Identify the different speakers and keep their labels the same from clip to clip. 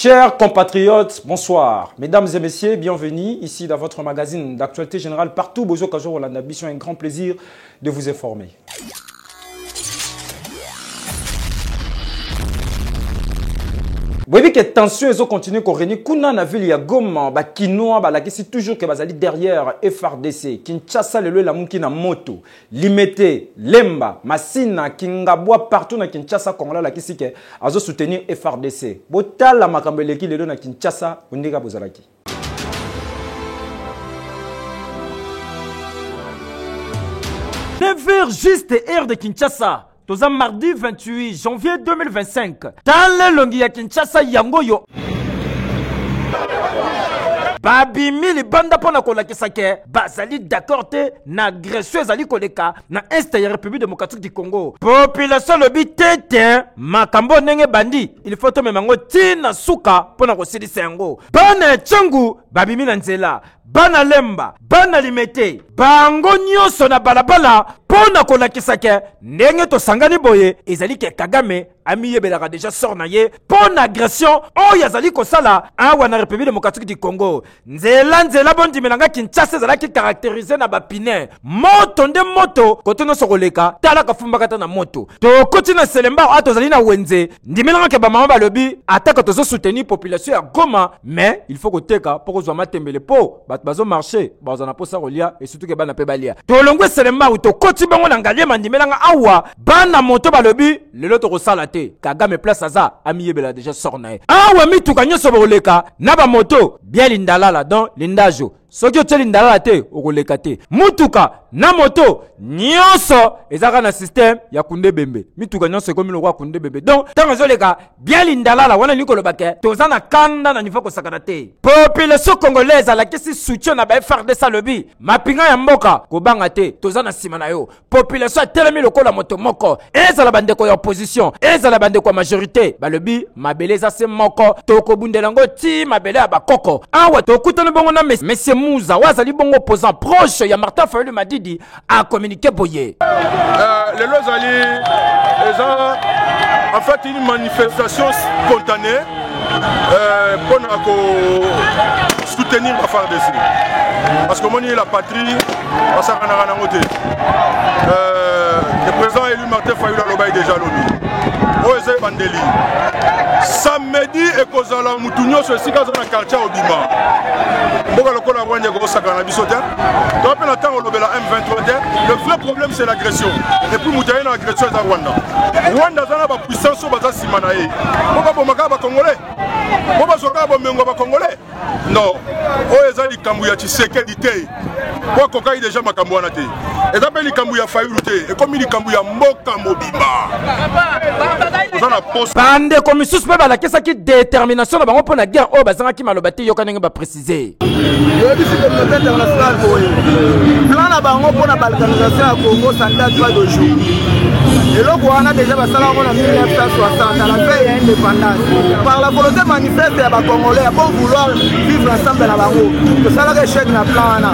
Speaker 1: Chers compatriotes, bonsoir. Mesdames et messieurs, bienvenue ici dans votre magazine d'actualité générale partout. Bozo Kajor Olanda, mission un grand plaisir de vous informer. Vous voyez que tension est continue correni kuna na ville ya Goma ba Kinoa ba la kesi toujours que bazali derrière FRDC Kinshasa lelo la muki na moto Limete Lemba Masina Kingabwa partout na Kinshasa Kongola la kesi ke azo soutenir FRDC botala makambeleki lelo na Kinshasa ondika bozalaki 9h juste heure de Kinshasa. Toza mardi 28 janvier 2025. Dans le longi ya Kinshasa yangoyo. Babimi li banda pona kolakisa ke bazali d'accord te na agression ezali koleka na est ya République démocratique du Congo. Population lobi tete makambo nenge bandi il faut to memango tina suka pona kosilisa yango. Bana changu babimi na nzela. Bana Lemba, Bana Limete, bango nyonso na balabala pona kolakisa ke ndenge to sangani boye ezali ke Kagame amiyebelaka déjà sort na ye pona agression oyo azali kosala awa na République démocratique du Congo. Nzela bondi melanga Kinshasa ezalaki caractérisé na bapine moto nde moto kote no sokoleka tala kafumba kata na moto to koti na selemba ato zali na wenze ndimelanga ke ba mama balobi ataka tozo soutenir population ya Goma mais il faut koteka poko zwa matembele po bazo marché bazana posa rolia et surtout que bana pe balia to longwe selemba to koti bango na ngalie mandimelanga awa bana moto balobi lelo to kosala te Kagame place aza amiyebela déjà sornae awa mituka nyoso boleka na ba moto bien lindalala donc lindajo soki oteli ndalala te okoleka te mutuka na moto nyonso ezaka na système ya kunde bembe mituka nyonso ekomi lokwa kunde bembe donc tango ezoleka bien lindalala wana nikoloba ke toza na kanda na niveau kosakana te population congolaise alakisi soutien na ba FRDC lobi mapinga ya mboka kobanga te toza na sima na yo population atelemi lokola moto moko ezala bandeko ya opposition ezala bandeko ya majorité balobi mabele eza se moko tokobundela ngo ti mabele ya bakoko awa tokutana bongo na monsieur Mouza wazali bongo opposant proche ya Martin Fayulu Madidi a communiqué boye.
Speaker 2: Les Lozali, en fait une manifestation spontanée pour soutenir la FARDC. Parce que moi, la patrie, le président élu Martin Fayulu Aloba est déjà l'ONU. Oeze Bandeli. Samedi et Kozala Moutounio sur le site dans le quartier au Bima. Donc, le vrai problème c'est l'agression. Et puis Moutaï a l'agression à Rwanda. Rwanda a la puissance au Baza Simanae. Pourquoi Congolais? Pourquoi Congolais? Non. Oeza li Kambouya Tshisekedi te. Pourquoi Kokai déjà Makambouana te? Et d'après li Kambouya Fayulu te. Et comme il Kambouya Mboka Mobimba.
Speaker 1: Bande comme suspect la kesa ki détermination na bango pour la guerre o bazanga ki malobati yo kanenge ba préciser.
Speaker 3: Plan na bango pour la balkanisation ya Congo ça date pas d'aujourd'hui. Et là on a déjà basala en 1960 à la veille de l'indépendance. Par la volonté manifeste ya ba Congolais pour vouloir vivre ensemble na bango. Que ça la échec na plan na.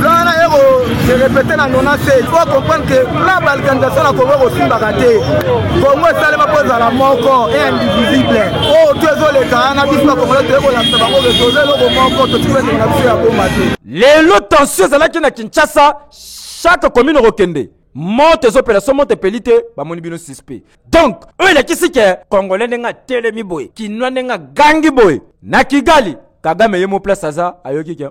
Speaker 3: Plan na héros, je répétais na nona c'est il faut comprendre que la balkanisation na Congo aussi bagaté. Congo ça le pose à la moko et indivisible. Oh désolé quand on a dit pas Congolais te ko la bango reposer le moko to tuer na nation ya Goma.
Speaker 1: Les lots tensions zalaki na Kinshasa chaque commune rokende. Monte les opérations monte pelite ba monibino suspect. Donc, eux les kisi ke Congolais nenga telemi boy, Kinwa nenga gangi boy. Na Kigali, Kagame yemo place aza ayoki ke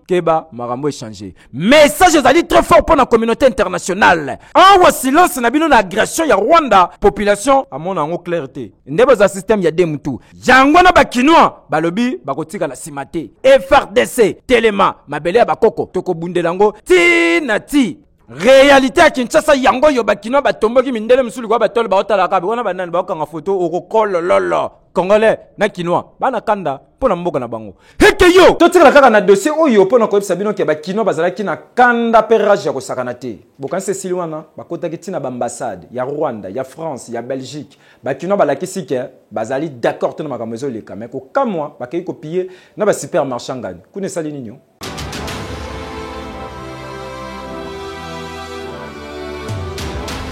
Speaker 1: keba marambo échangé. Message ezali très fort pour la communauté internationale. En silence na bino na agression ya Rwanda, population a mon en clarté. Ndebo za système ya demutu. Jango na ba Kinoa, balobi bakotika la simate. FRDC, Telema, mabele bakoko, toko bundelango, ti na ti. Réalité à Kinshasa yango yo bakino batomboki mindele musuli kwa batole baotala kabe wana banani bakanga photo okokolo lolo Congolais na Kinoa bana kanda pona mboka na bango heke yo totikala kaka na dossier oyo pona ko yebisa bino ke bakino bazalaki na kanda perrage ya kosakana te bokanse silwana bakotaki tina ba ambassade ya Rwanda ya France ya Belgique bakino balakisi ke bazali d'accord te na makambo ezoleka mais ko kamwa bakei copier na ba supermarché ngani kune sali ninyo.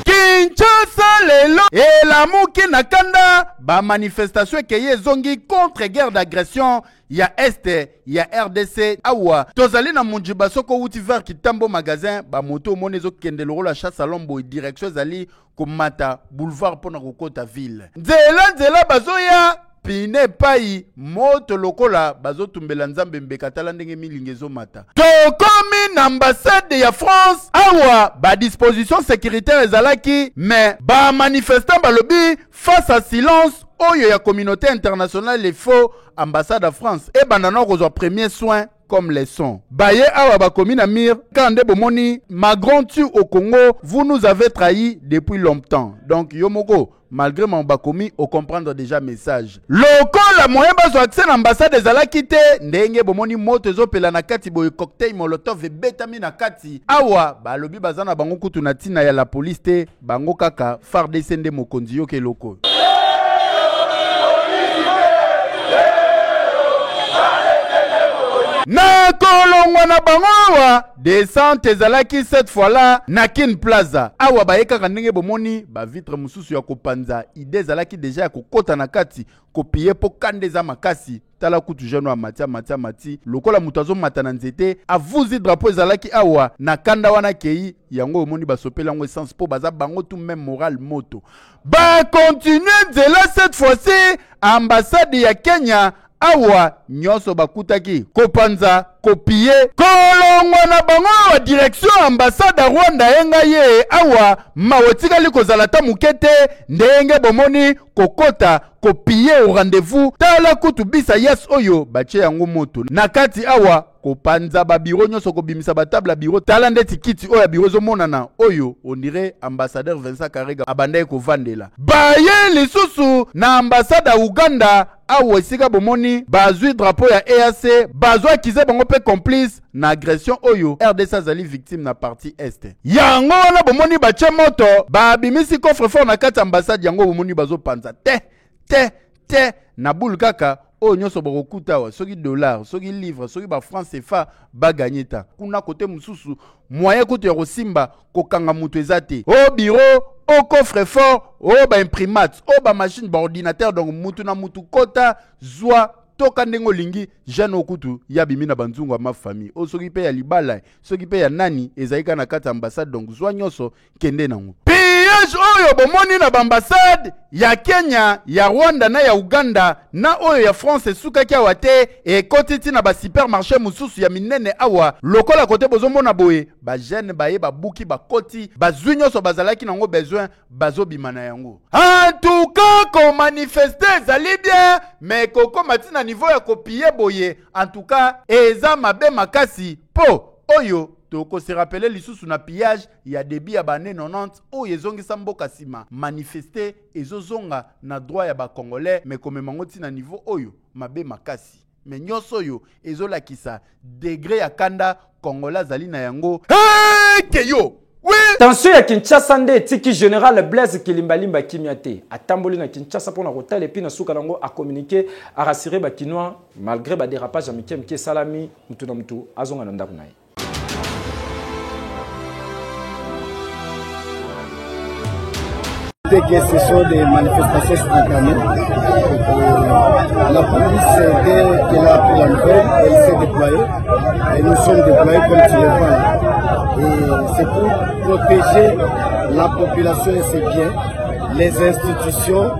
Speaker 4: Kinshasa lelo elamuki na kanda ba manifestation keye zongi contre guerre d'agression ya este ya RDC awa tozali na munjiba soko uti vers kitambo magasin ba moto monezo kende la chasse à l'ombo direction zali komata boulevard pona kokota ville nzela bazoya pine pai moto lokola bazotumbela nzambe mbekatala ndenge milingezo mata tokomi na ambassade ya France awa ba disposition sécuritaire ezalaki mais ba manifestant balobi face à silence oyo ya communauté internationale les faux ambassade à France et bandana kozwa premier soin comme les sons. Baye awa bakomi na mir kande bomoni Macron tue au Congo, vous nous avez trahis depuis longtemps. Donc yomoko malgré mon bakomi au comprendre déjà message. Loko la moyen bazo accès l'ambassade des alakite ndenge bomoni moto ezopela na kati boye cocktail molotov et betami na kati. Awa balobi bazana bango kutu na tina ya la police te bango kaka far descende mokonzi yo ke loko. Na kolongwa na bangowa descente ezalaki cette fois là na Kin Plaza awa bayeka ndenge bomoni ba vitre mususu ya kopanza ide ezalaki deja ya kokota na kati kopie po kandeza makasi tala kutu jeune wa mati lokola mutazo matana nzete avuzi drapeau ezalaki awa na kanda wana kei yango omoni basopela ngo essence po baza bango tout même moral moto ba continuer nzela cette fois-ci ambassade ya Kenya awa nyoso bakutaki kopanza kopie kolongwa na bango wa direction ambassade Rwanda enga ye awa mawotikali kozala ta mukete ndenge bomoni kokota kopie au rendez-vous tala kutu bisa yes oyo bache yango moto nakati awa kopanza ba biro nyoso kobimisa ba table biro tala ndeti kiti oya biro zo monana oyo on dirait ambassadeur Vincent Karega abanda ko vandela baye lisusu na ambassade Uganda awa esika bomoni bazui drapeau ya EAC bazwa kize bango pe complice na agression oyo RDC zali victime na partie est yango wana bomoni bache moto babimisi coffre fort na kati ambassade yango bomoni bazo panza te na boule kaka o nyoso bokuta wa soki dollar soki livre soki ba francs CFA ba gagneta kuna kote mususu moyen kote ya simba kokanga mutu ezate au bureau au coffre fort au ba imprimate au ba machine ba ordinateur donc mutu na mutu kota zwa toka ndengo lingi jeune okutu ya bimina banzungu wa ma famille o soki pe ya libala soki pe ya nani ezaika na kata ambassade donc zwa nyoso kende nango oyo bomoni na ambassade ya Kenya ya Rwanda na ya Uganda na oyo ya France sukaki awa te e kotiti na ba supermarché mususu ya minene awa lokola kote bozomona boye ba jeune baye ba buki ba koti bazwi nyoso bazalaki nango besoin bazobima na yango en tout cas ko manifester zali bien mais koko matina niveau ya kopie boye en tout cas eza mabe makasi po oyo toko se rappeler lisusu na pillage ya débit ya bane 90 o yezongi samboka sima manifester ezozonga na droit ya ba congolais mais comme mangoti na niveau oyo mabe makasi mais nyoso oyo ezolakisa degré ya kanda congolais zali na yango keyo oui
Speaker 1: tension ya Kinshasa nde tiki général Blaise Kilimbalimba Kimiate atamboli na Kinshasa pona kotala epi na suka nango a communiquer a rassurer ba kinois malgré ba dérapage mikem salami mutu na mutu azonga na ndaku naye.
Speaker 3: Que ce sont des manifestations spontanées. La police, dès qu'elle a pris la nouvelle, elle s'est déployée. Et nous sommes déployés comme tu le vois. Et c'est pour protéger la population et ses biens, les institutions,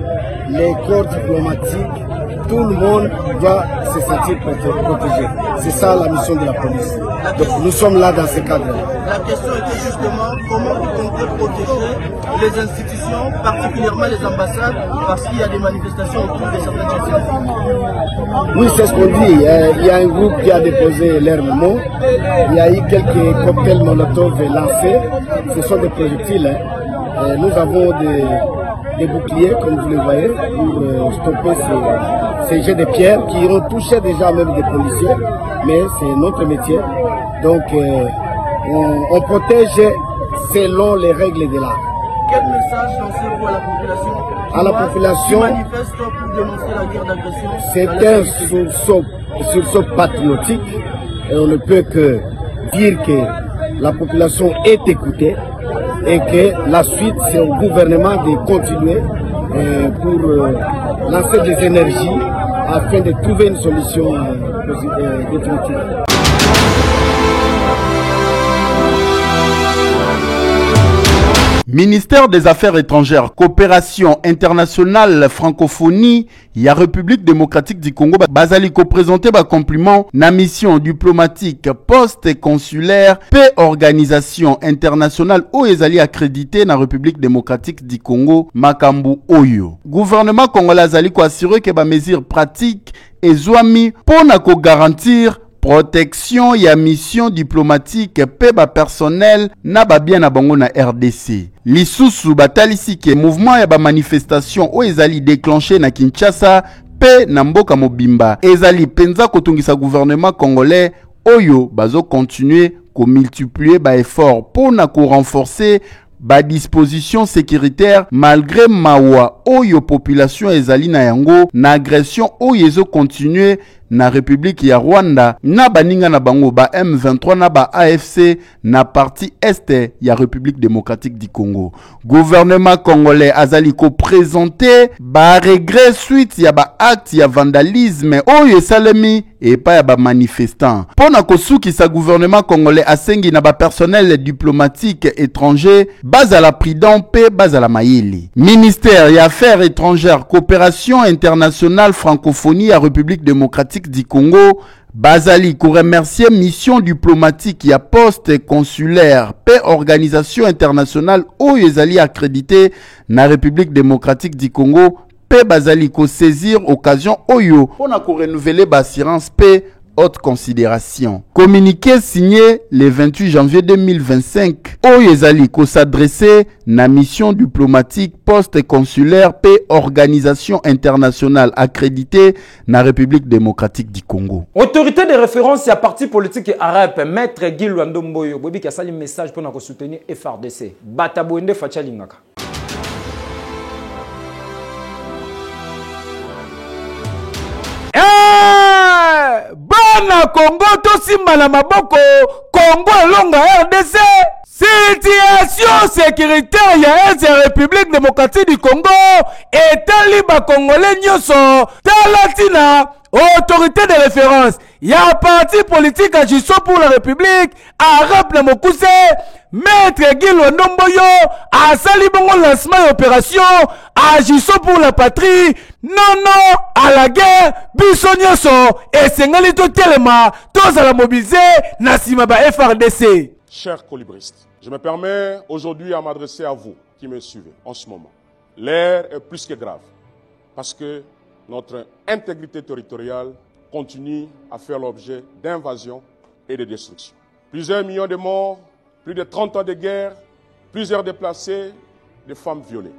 Speaker 3: les corps diplomatiques. Tout le monde doit se sentir protégé. C'est ça la mission de la police. Donc nous sommes là dans ce cadre.
Speaker 5: La question était justement comment vous comptez protéger les institutions, particulièrement les ambassades, parce qu'il y a des manifestations autour de certaines choses.
Speaker 3: Oui, c'est ce qu'on dit. Il y a un groupe qui a déposé l'armement. Il y a eu quelques cocktails molotov lancés. Ce sont des projectiles. Nous avons des boucliers, comme vous le voyez, pour stopper ces jets de pierres qui ont touché déjà même des policiers. Mais c'est notre métier. Donc, on protège selon les règles de l'art.
Speaker 5: Quel message lancez-vous à la population?
Speaker 3: À la population,
Speaker 5: qui manifeste pour dénoncer la guerre d'agression?
Speaker 3: C'est un sursaut patriotique. Et on ne peut que dire que la population est écoutée.
Speaker 6: et que la suite, c'est au gouvernement de continuer pour lancer des énergies afin de trouver une solution définitive.
Speaker 4: Ministère des Affaires étrangères, coopération internationale, francophonie, ya République démocratique du Congo, bazali ko présenté ba compliment na mission diplomatique post-consulaire paix organisation internationale o ezali accrédité na République démocratique du Congo, makambu oyo. Gouvernement congolais azali ko assurer que ba mesures pratiques ezwami pona ko garantir protection ya mission diplomatique pe ba personnel na ba bien na bango na RDC. Lisusu batalisi ke mouvement ya ba manifestation o ezali déclenché na Kinshasa pe na mboka mobimba ezali penza kotungisa gouvernement congolais oyo bazo continuer ko multiplier ba effort pour na ko renforcer ba disposition sécuritaire malgré mawa oyo population ezali na yango na agression oyo ezo continuer na République ya Rwanda na baninga na bango ba M23 na ba AFC na partie est ya République démocratique du Congo. Gouvernement congolais azali ko présenter ba regret suite ya ba acte ya vandalisme oyo esalemi et pas ya ba manifestant. Pona kosuki sa gouvernement congolais asengi na ba personnel diplomatique étranger bazala prudent pe bazala mayili. Ministère ya Affaires étrangères, coopération internationale, francophonie ya République démocratique du Congo, bazali ko remercier mission diplomatique ya poste consulaire paix organisation internationale oyo ezali accrédité na République démocratique du Congo pe bazali ko saisir occasion oyo pona ko renouveler ba assurance paix haute considération. Communiqué signé le 28 janvier 2025 oyo ezali ko s'adresser na mission diplomatique poste consulaire paix organisation internationale accréditée na République démocratique du Congo.
Speaker 1: Autorité de référence ya parti politique arabe maître Guy Lwando Mboyo bobi ka sali message pour na ko soutenir FRDC. Batabonde fachalingaka. Bana Congo tosimba na maboko Congo elonga RDC. Situation sécuritaire ya la République démocratique du Congo etali ba Congolais nyoso talatina autorité de référence ya parti politique agissant pour la République arabe na mokuse maître Guy Lwando Mboyo asali bongo lancement d'opération agissant pour la patrie non à la guerre biso nyoso esengeli to telema tozala mobiliser na sima ba FRDC.
Speaker 2: Chers colibristes, je me permets aujourd'hui à m'adresser à vous qui me suivez en ce moment. L'air est plus que grave parce que notre intégrité territoriale continue à faire l'objet d'invasions et de destructions. Plusieurs millions de morts, plus de 30 ans de guerre, plusieurs déplacés, des femmes violées.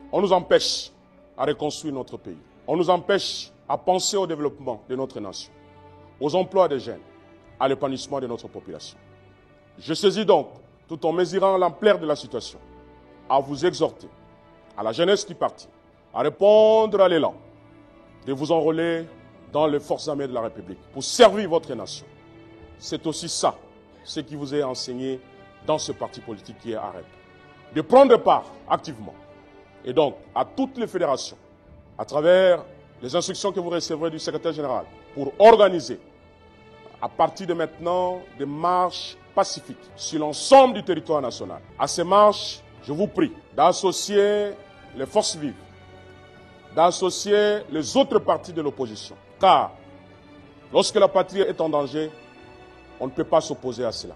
Speaker 2: On nous empêche à reconstruire notre pays. On nous empêche à penser au développement de notre nation, aux emplois des jeunes, à l'épanouissement de notre population. Je saisis donc, tout en mesurant l'ampleur de la situation, à vous exhorter, à la jeunesse du parti, à répondre à l'élan, de vous enrôler dans les forces armées de la République pour servir votre nation. C'est aussi ça, ce qui vous est enseigné dans ce parti politique qui est AREP. De prendre part activement, et donc à toutes les fédérations, à travers les instructions que vous recevrez du secrétaire général, pour organiser, à partir de maintenant, des marches pacifiques sur l'ensemble du territoire national. À ces marches, je vous prie d'associer les forces vives, d'associer les autres partis de l'opposition. Car lorsque la patrie est en danger, on ne peut pas s'opposer à cela.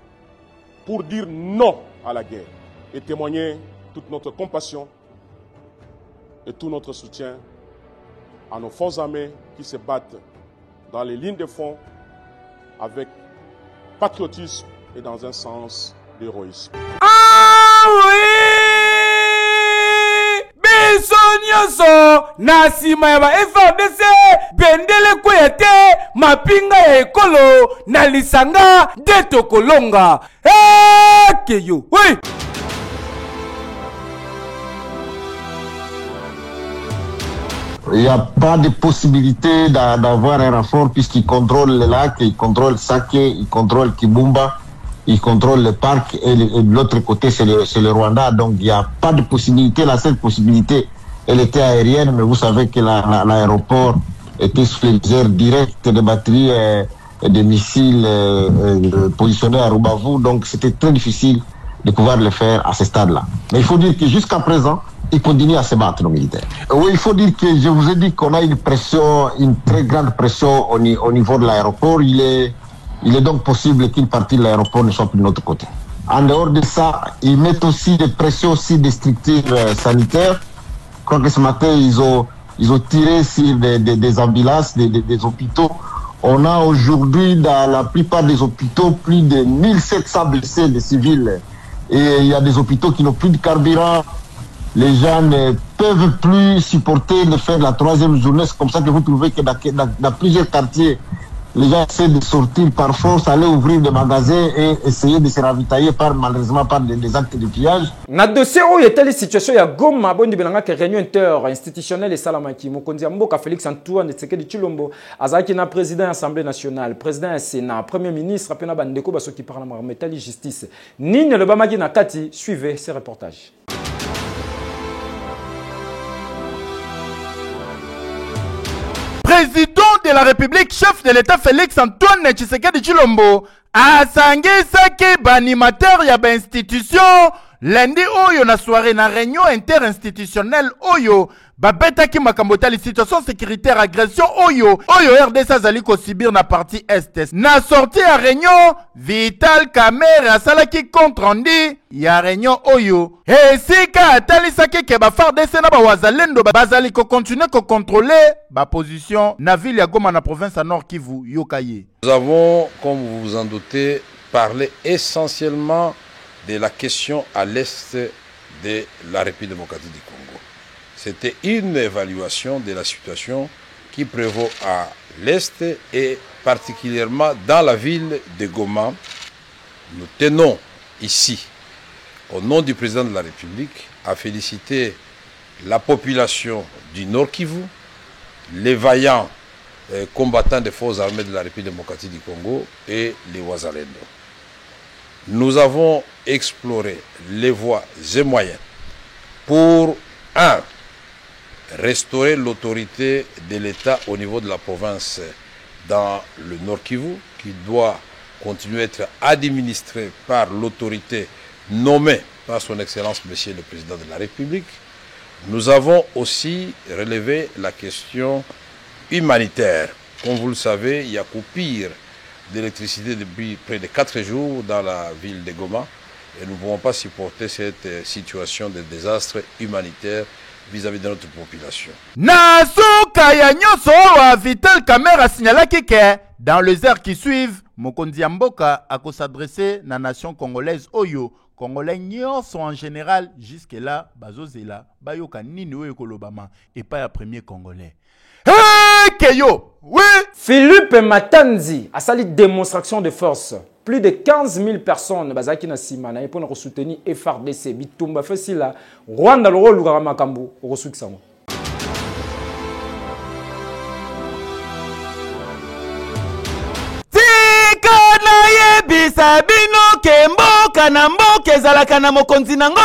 Speaker 2: Pour dire non à la guerre et témoigner toute notre compassion et tout notre soutien à nos forces armées qui se battent dans les lignes de front avec patriotisme et dans un sens d'héroïsme.
Speaker 1: Ah oui! Bisonyoso na sima ya ba FRDC bendele kwete mapinga ya ekolo na lisanga de tokolonga. Keyo. Oui!
Speaker 7: Il n'y a pas de possibilité d'avoir un renfort puisqu'il contrôle le lac, il contrôle Sake, il contrôle Kibumba. ils contrôlent le parc et de l'autre côté c'est le Rwanda, donc il n'y a pas de possibilité. La seule possibilité, elle était aérienne, mais vous savez que l'aéroport était sous les airs directs de batteries et de missiles positionnés à Rubavu, donc c'était très difficile de pouvoir le faire à ce stade-là. Mais il faut dire que jusqu'à présent, ils continuent à se battre, nos militaires. Oui, il faut dire que je vous ai dit qu'on a une pression, une très grande pression au niveau de l'aéroport. Il est donc possible qu'une partie de l'aéroport ne soit plus de notre côté. En dehors de ça, ils mettent aussi des pressions aussi des structures sanitaires. Je crois que ce matin, ils ont tiré sur des ambulances, des hôpitaux. On a aujourd'hui dans la plupart des hôpitaux plus de 1700 blessés de civils. Et il y a des hôpitaux qui n'ont plus de carburant. Les gens ne peuvent plus supporter de faire la troisième journée. C'est comme ça que vous trouvez que dans plusieurs quartiers, les gens essaient de sortir par force, aller ouvrir des magasins et essayer de se ravitailler malheureusement par des actes de pillage.
Speaker 1: Na dossier où était la situation ya Goma bondi belanga que réunion interinstitutionnelle et salamaki mokonzi mboka Félix Antoine Tshisekedi Tshilombo azaki na président de l'Assemblée nationale, président du Sénat, premier ministre apena bandeko basoki parlement metali justice. Nini le bamaki na kati, suivez ces reportages.
Speaker 4: Président de la République, chef de l'État Félix Antoine Tshisekedi Tshilombo asangisaki banimateur ya ba institution lundi oyo na soirée na réunion interinstitutionnelle oyo babetaki makambo tali situation sécuritaire agression oyo RDC azali ko subir na partie est. Na sortie à réunion Vital Kamerhe asalaki compte rendu ya réunion oyo esika atalisaki ke ba FARDC na ba wazalendo bazali ko continuer ko contrôler ba position na ville ya Goma na province à Nord Kivu yokaye.
Speaker 8: Nous avons, comme vous vous en doutez, parlé essentiellement de la question à l'est de la République démocratique du Congo. C'était une évaluation de la situation qui prévaut à l'est et particulièrement dans la ville de Goma. Nous tenons ici, au nom du président de la République, à féliciter la population du Nord Kivu, les vaillants combattants des forces armées de la République démocratique du Congo et les Wazalendo. Nous avons exploré les voies et moyens pour, restaurer l'autorité de l'État au niveau de la province dans le Nord Kivu, qui doit continuer à être administré par l'autorité nommée par son Excellence Monsieur le Président de la République. Nous avons aussi relevé la question humanitaire. Comme vous le savez, il y a coupure d'électricité depuis près de 4 jours dans la ville de Goma et nous ne pouvons pas supporter cette situation de désastre humanitaire vis-à-vis de notre population.
Speaker 4: Nasuka ya nyoso wa Vital Kamerhe signalaki que dans les heures qui suivent, Mokonzi Mboka a s'adresser na nation congolaise oyo Congolais nyonso en général jusque là bazozela bayoka nini oyo kolobama et pas ya premier congolais. Hey, Keyo, oui.
Speaker 1: Philippe Matanzi a sali démonstration de force. Plus de 15 000 personnes bazaki na simana pour soutenir FARDC bitumba fesila Rwanda loro lugara makambo rosukisango. Tika na yebisa bino kemboka na mboka ezalaka na mokonzi nango.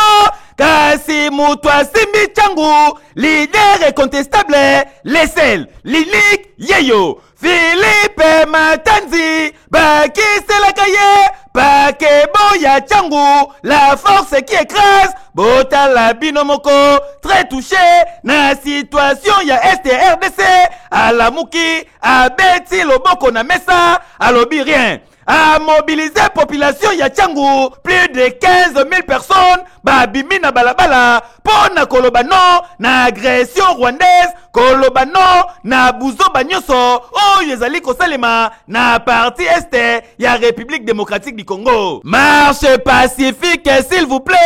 Speaker 1: Kasi mutu asimbi changu, leader incontestable, l'essel, l'unique, yeyo, Philippe Matanzi, bakiselaka ye, pakebo ya changu, la force qui écrase, botala binomoko, très touché, na situation ya STRDC, alamuki, abeti loboko na mesa, alobi rien. A mobiliser population ya Tchangu, plus de 15 000 personnes, babimi na balabala, pona kolobano, na agression rwandaise, kolobano, na buzo banyoso, yezali kosalema, na partie este, ya République démocratique du Congo. Marche pacifique, s'il vous plaît,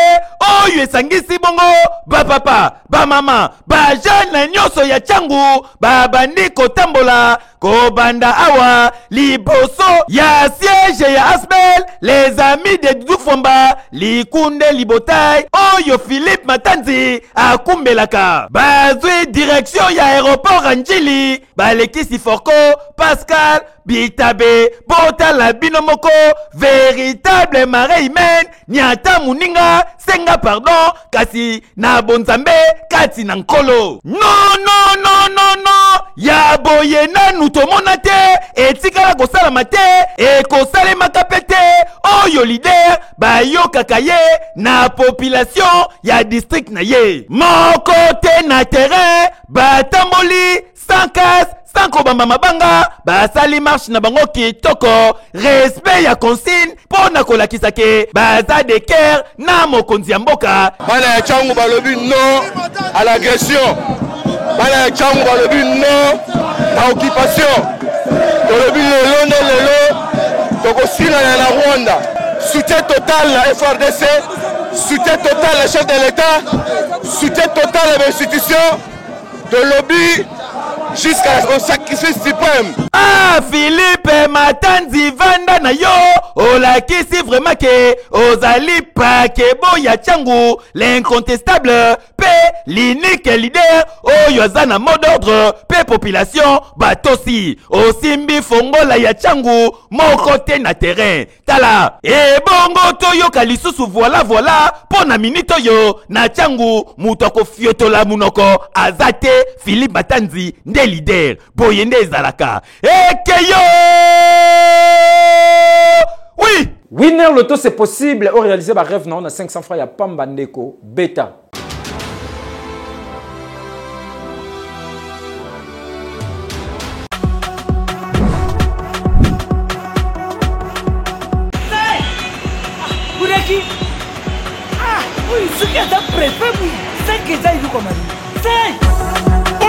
Speaker 1: yesangisi bongo, ba papa, ba maman, ba jeune na nyoso ya Tchangu, ba bandi kotambola, kobanda awa, liboso, ya siège ya Asbel, les amis de Doudou Fomba, Likunde Libotai, Oyo Philippe Matanzi, Batanzi akumbelaka bazwi direction ya aéroport Anjili balekisi Foko Pascal Bitabe botala bino moko véritable marée humaine nyata muninga senga pardon kasi na bonzambe kati na nkolo no ya boye nanu tomona te etikala kosalama te ekosalemaka pe te oyo lider bayokaka ye na population ya district na ye moko te na terrain batamboli sans casse sans kobamba mabanga basali marche na bango kitoko respect ya consigne pona kolakisa ke baza de cœur na mokonzi ya mboka
Speaker 9: bana ya changu balobi non à l'agression bana ya changu balobi non na occupation tolobi lelo tokosila na Rwanda soutien total na FRDC soutien total na chef de l'État soutien total à l'institution de lobby jusqu'au sacrifice suprême.
Speaker 1: Ah, Philippe Matanzi vanda na yo olakisi vraiment ke ozali pakebo ya changu l'incontestable pe l'unique leader oyo aza na mot d'ordre pe population batosi osimbi fongola ya changu moko te na terrain tala ebongo toyoka lisusu voilà pona minute oyo na changu mutu akofiotola munoko aza te Philippe Matanzi nde leader boyende ezalaka ekeyo oui.
Speaker 10: Winner Loto c'est possible au réaliser ba rêve non na 500 francs ya Pamba Ndeko beta.
Speaker 11: Buraki. Ah, oui, ce qui est un préfet, oui. C'est que ça il vous commande. C'est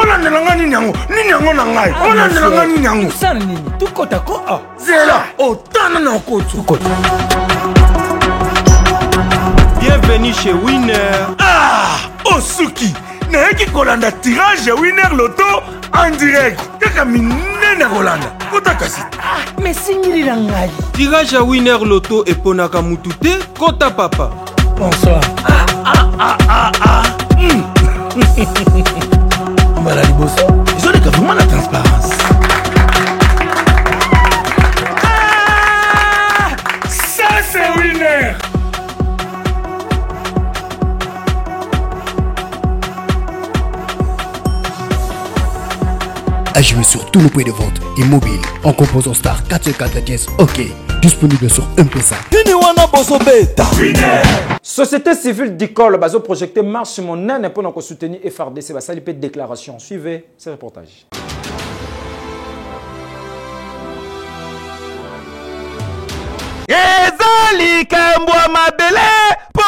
Speaker 12: ona ndelanga nini yango na ngai ona ndelanga nini yango
Speaker 11: sana nini tukota ko
Speaker 12: zela otana na kotu
Speaker 13: bienvenue chez Winner.
Speaker 12: Osuki nayaki kolanda tirage Winner Loto en direct kaka minene kolanda kota kasi
Speaker 11: mais singiri ngai
Speaker 13: tirage à Winner Loto eponaka mutu te kota papa
Speaker 11: bonsoir
Speaker 12: Voilà les boss. Ils ont des vraiment la transparence. Ça c'est Winner.
Speaker 14: À jouer sur tous nos points de vente et mobile en composant star 404 dièse OK. Disponible sur M-Pesa.
Speaker 10: Société civile d'Icole, bazo projecté marche mon naine pour nous soutenir FRDC, va saluer déclaration. Suivez ce reportage.
Speaker 1: ezali kambwa mabele po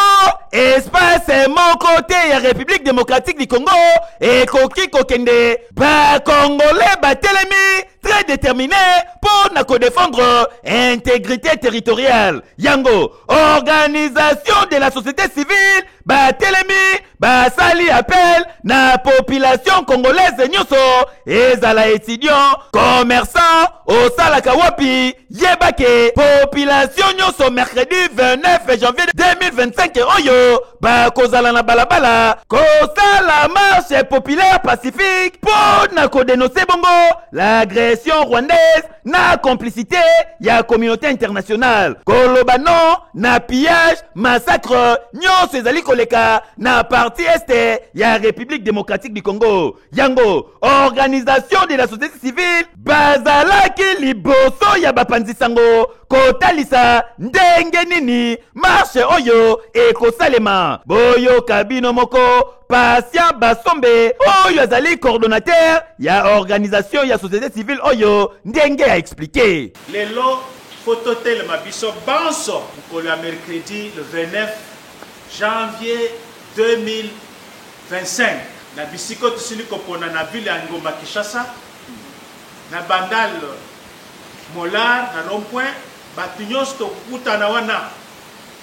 Speaker 1: espace mon côté ya République démocratique du Congo ekoki kokende bakongolais batelemi très déterminé pour na défendre intégrité territoriale yango organisation de la société civile batelemi basali appel na population congolaise nyonso ezala étudiant commerçant osalaka wapi yebake population nyonso mercredi 29 janvier 2025 oyo bakozala na balabala kosala marche populaire pacifique pour na dénoncer bongo l'agression rwandaise na complicité ya communauté internationale kolobano na pillage massacre nyonso ezali koleka na partie este ya République démocratique du Congo yango organisation de la société civile bazalaki liboso ya bapanzi sango kotalisa ndenge nini marche oyo ekosalema boyo kabino moko Patient Basombe oyo azali coordonnateur ya organisation ya société civile oyo ndenge a expliqué
Speaker 15: lelo photo telema biso banso pour le mercredi le 29 janvier 2025 na bisiko tusili kopona na ville ya Ngoma Kinshasa na bandal molar na rond-point batu nyonso tokutana wana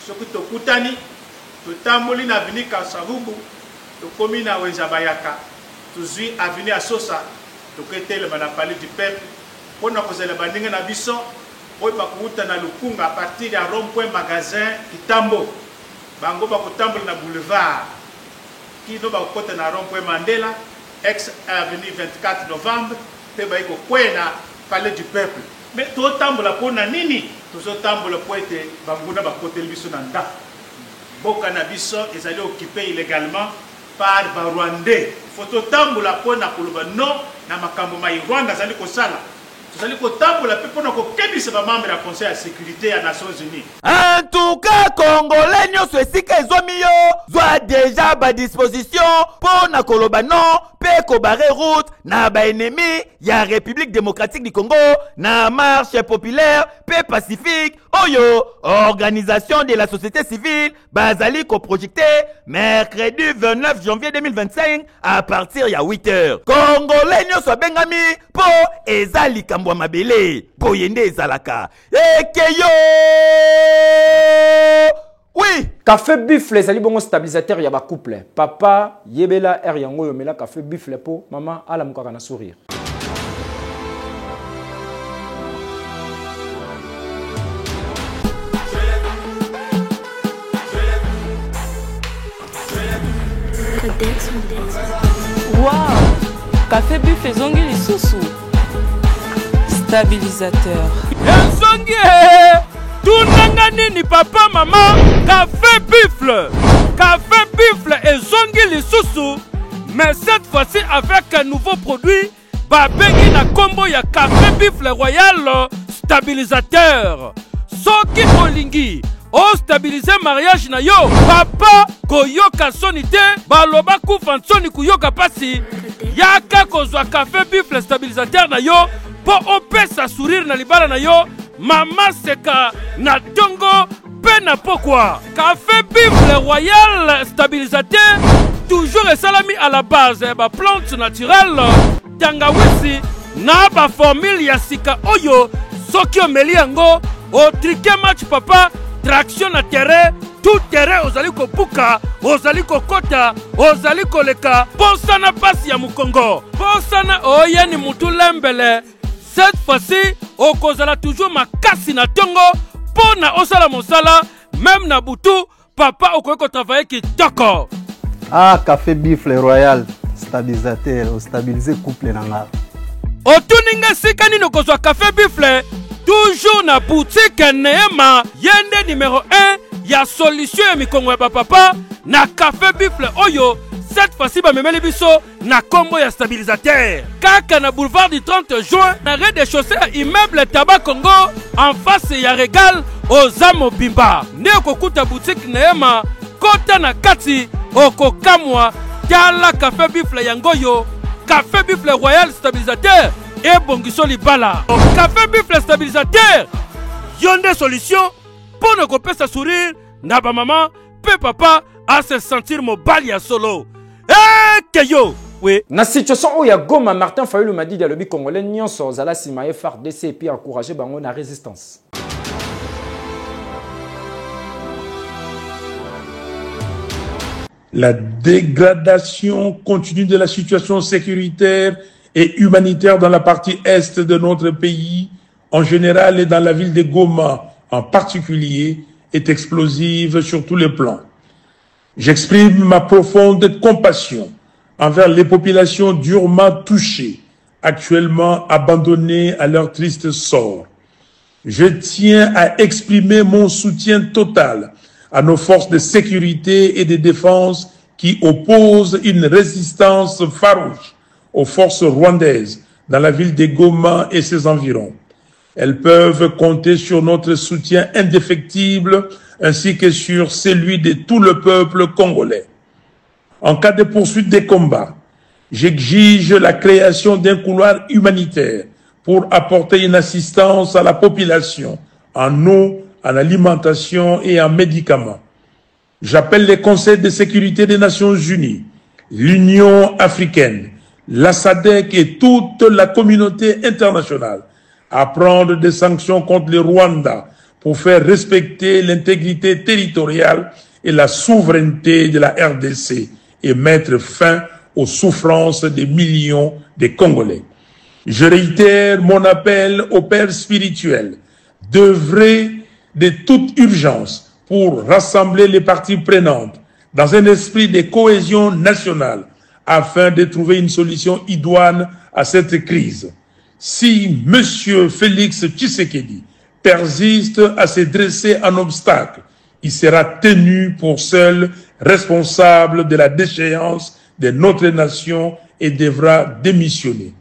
Speaker 15: soki tokutani totamboli na avenue Kasavubu tokomi na Wenza Bayaka tozwi avenue Asosa toketelema na palais du peuple mpona kozala bandenge na biso oyo bakokutana Lukunga à partir ya rond-point magasin Kitambo bango bakotambola na boulevard kino bakote na rond-point Mandela ex avenue 24 novembre pe baiko kwena palais du peuple. Mais totambola pona nini tozotambola po ete banguna bakote biso na ndako boka na biso ezali occupé illégalement par ba Rwandais. Faut totambola pona koloba non na makambo mai Rwanda zali kosala. Tozali kotambola pe pona ko kebisa ba membre ya Conseil de sécurité ya Nations Unies.
Speaker 1: En tout cas, Congolais nyonso esika ezomi yo zwa déjà ba disposition pona koloba non pe ko barre route na ba ennemi ya République démocratique du Congo na marche populaire pe pacifique oyo organisation de la société civile bazali ko projecté mercredi 29 janvier 2025 à partir ya 8h. Congolais nyonso bengami po ezali kambwa mabele boyende ezalaka ekeyo. Oui,
Speaker 10: café bifle ezali bongo stabilisateur ya ba couple. Papa yebela er yango yomela café bifle po maman ala mukaka na sourire.
Speaker 16: Wow, café bifle zongi lisusu. Stabilisateur.
Speaker 12: Zongi tunanga nini papa maman café bifle. Café bifle et zongi lisusu. Mais cette fois-ci avec un nouveau produit. Babengi na combo ya café bifle royal stabilisateur. Soki olingi o stabiliser mariage na yo. Papa koyoka soni te. Baloba kufa soni kuyoka pasi. Yaka kozwa café bifle stabilisateur na yo. Po opesa sourire na libala na yo. Mama seka na tongo pe na pokwa. Café bifle royal stabilisateur. Toujours salami à la base ba plante naturelle. Tangawisi na ba formule ya sika oyo. Soki omeli yango o triqué match papa. Traction na terrain. Tout terrain ozali ko buka. Ozali ko kota. Ozali ko leka. Ponsana pasi ya mukongo. Ponsana oye ni mutu lembele. Cette fois-ci, au kozala toujours ma kasi na tongo, pona osala mosala, même na butu, papa okoyeko travailler ki toko.
Speaker 17: Ah, café bifle royal, stabilisateur, au stabiliser couple nanga.
Speaker 12: Otuninga sikani no kozwa café bifle, toujours na boutique Neema, yende numéro 1, ya solution ya mikongo ya papa, na café bifle oyo. Cette fois-ci, ba memeli biso na combo ya stabilisateur. Kaka na boulevard du 30 juin, na rez-de-chaussée à immeuble Tabac Congo, en face ya Régal, aux Amobimba. Ne kokuta boutique Neema, kota na kati, okokamwa, tala café bifle yangoyo, café bifle royal stabilisateur, et bongiso libala. Café bifle stabilisateur, yonde solution, pour ne couper sa sourire, na ba maman, pe papa, à se sentir mobile ya solo. Keyo, oui.
Speaker 10: Na situation où ya Goma, Martin Fayulu m'a dit de lobby congolais nyonso zala simaye FARDC et puis encourager bango na résistance.
Speaker 18: La dégradation continue de la situation sécuritaire et humanitaire dans la partie est de notre pays, en général et dans la ville de Goma en particulier, est explosive sur tous les plans. J'exprime ma profonde compassion envers les populations durement touchées, actuellement abandonnées à leur triste sort. Je tiens à exprimer mon soutien total à nos forces de sécurité et de défense qui opposent une résistance farouche aux forces rwandaises dans la ville de Goma et ses environs. Elles peuvent compter sur notre soutien indéfectible ainsi que sur celui de tout le peuple congolais. En cas de poursuite des combats, j'exige la création d'un couloir humanitaire pour apporter une assistance à la population en eau, en alimentation et en médicaments. J'appelle les conseils de sécurité des Nations Unies, l'Union africaine, la SADC et toute la communauté internationale à prendre des sanctions contre le Rwanda pour faire respecter l'intégrité territoriale et la souveraineté de la RDC et mettre fin aux souffrances des millions de Congolais. Je réitère mon appel aux pères spirituels d'œuvrer de toute urgence pour rassembler les parties prenantes, dans un esprit de cohésion nationale afin de trouver une solution idoine à cette crise. Si M. Félix Tshisekedi persiste à se dresser en obstacle, il sera tenu pour seul responsable de la déchéance de notre nation et devra démissionner.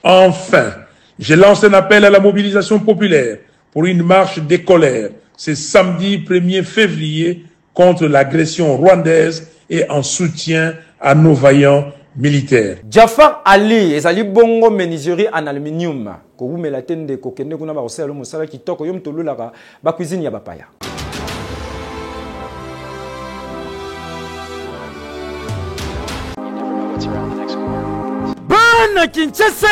Speaker 18: Enfin, je lance un appel à la mobilisation populaire pour une marche de colère ce samedi 1er février contre l'agression rwandaise et en soutien à nos vaillants militaires.
Speaker 10: Jafar Ali ezali bongo menuiserie en aluminium ko umela tende ko kende kuna ba oselo musala kitoko yom tolulaka ba cuisine ya bapaya.
Speaker 1: Bana Kinshasa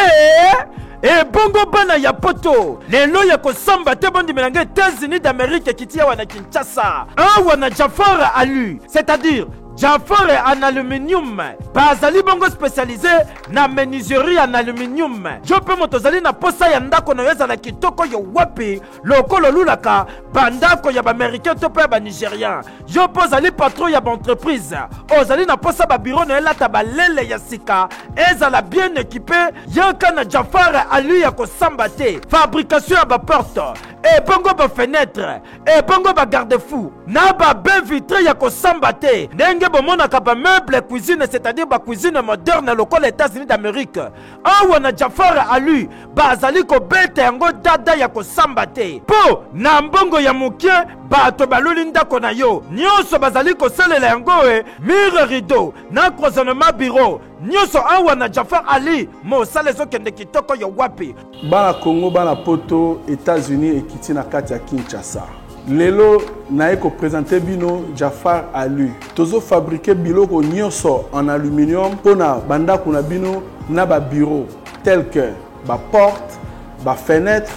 Speaker 1: et bongo bana ya poto lelo ya kosamba te bondi melanga États-Unis d'Amérique kitia wana Kinshasa wana Jafar Ali, c'est-à-dire Jafar en aluminium bazali bongo spécialisé na menuiserie en aluminium. Je peux motozali na posa ya ndako na yeza na kitoko yo wapi lokolo lulaka bandako ya ba américain to pe ba nigérien. Je pozali patron ya ba entreprise ozali na posa ba bureau na elata ba lele ya sika ezala bien équipé yaka na Jafar Ali ya kosamba te. Fabrication ya ba porte et bongo ba fenêtre et bongo ba garde-fou na ba bain vitré ya kosamba te. Ndenge bomona ka ba meuble cuisine, c'est-à-dire ba cuisine moderne lokola États-Unis d'Amérique. Awana Jafar Ali bazali ko beta yango dada ya kosamba te. Po na mbongo ya mukie bato baluli ndako na yo nyonso bazali kosalela yango mur rideau na croisonnement bureau nyonso awana Jafar Ali mosala ezokende kitoko yo wapi.
Speaker 3: Bana Congo bana poto États-Unis ekiti na kati ya Kinshasa. Lelo na eko présenter bino Jafar Ali. Tozo fabriquer biloko nyonso en aluminium pona banda kuna bino na ba bureau tel que ba porte, ba fenêtre,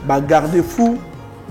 Speaker 3: ba garde-fou,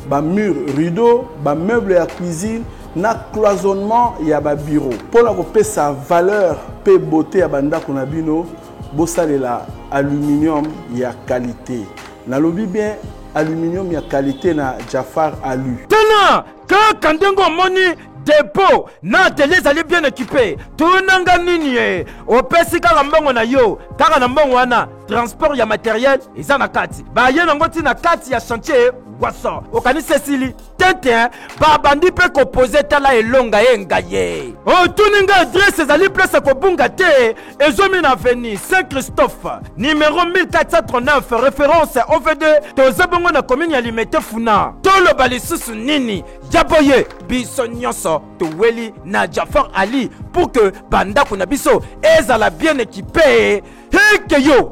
Speaker 3: ba mur rideau, ba meuble ya cuisine na cloisonnement ya ba bureau. Pona ko pe sa valeur pe beauté ya banda kuna bino bosalela aluminium ya qualité. Na lobi bien aluminium ya qualité na Jafar Ali.
Speaker 1: Tena ka kandengo moni dépôt na atelier zali bien équipé. Tunanga nini opesi kaka mbongo na yo kaka na mbongo wana transport ya matériel eza na kati. Ba ye nango ti na kati ya chantier waso. Okani Cécilie tete babandi pe ko poser tala elonga yenga ye. O tuninga adresse zali place ko bunga te ezomi na avenue Saint-Christophe numéro 1439 référence OV2 tozabongo na commune ya Limete Funa. Tolo balisusu nini jaboye biso nyonso toweli na Jafar Ali pour que banda kuna biso ezala bien équipé. Heke yo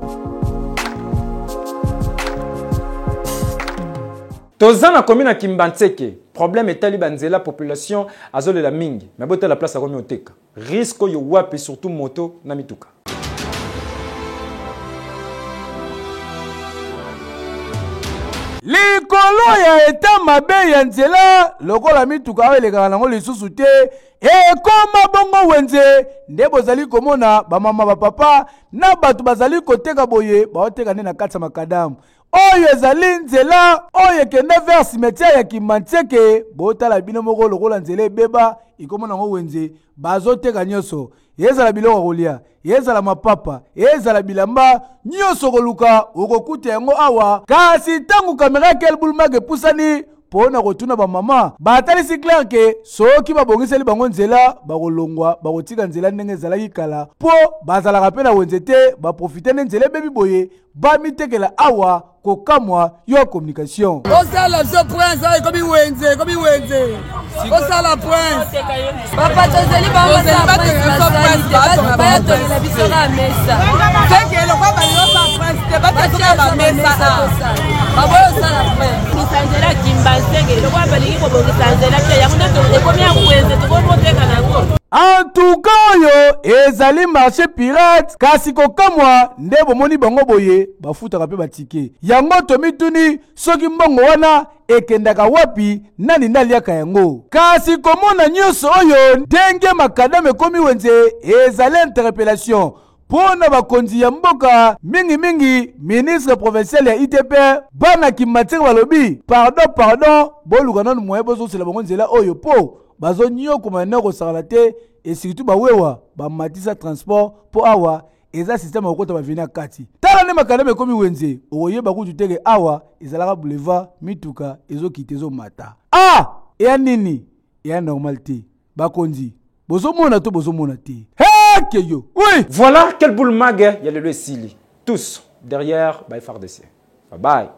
Speaker 10: Toza na commune ya Kimbantseke, problème etali banzela population azole la mingi, mais bote la place à komi oteka. Risque yo wapi surtout moto na mituka.
Speaker 3: Likolo ya eta mabe ya nzela lokola mituka weleka nango lisusu te ekoma bongo wenze nde bozali komona bamama bapapa na bato bazali koteka boye baoteka nde na kati ya makadamu oyo ezali nzela oyo ekende vers cimetière ya Kimbantseke botala bino moko lokola nzela ebeba ikomona ngo wenze bazoteka nyonso ezala biloko kolia ezala mapapa ezala bilamba nyonso koluka okokuta yango awa kasi tangu kamera kelbulumake pusani pona kotuna ba mama batalisi clair ke soki babongiseli bango nzela bakolongwa bakotika nzela ndenge ezalaki kala po bazalaka mpe na wenze te baprofite nde nzela ebebi boye bamitekela awa kokamwa yo communication
Speaker 19: osala so prince ay komi wenze osala prince papa tozeli bango sa prince bayatolela biso na mesa sekelo kwa banyosa prince te batatoka ba mesa baboyo osala prince
Speaker 16: Sanzela Kimbantseke lokwa balingi ko bongisa nzela te yango nde komi ya wenze tokomoteka nango.
Speaker 3: En tout cas oyo ezali marché pirate kasi kokamwa nde bomoni bango boye bafutaka pe batike yango tomituni soki mbongo wana ekendaka wapi nani ndaliaka yango kasi komona nyonso oyo ndenge makadame ekomi wenze ezali interpellation pona bakonzi ya mboka mingi ministre provincial ya ITP bana Kimbantseke balobi pardon boluka nanu moye bozosela bango nzela oyo po
Speaker 20: bazo nyoko mana ko salate et surtout ba wewa ba matisa transport po awa eza système okota ba vina kati tala ne makadame komi wenze oye ba kutu teke awa ezalaka boulevard mituka ezo kitezo mata ya nini ya normalité bakonzi bozo mona te yo oui
Speaker 10: voilà quel boule mag il y a le Sili tous derrière by FARDC bye bye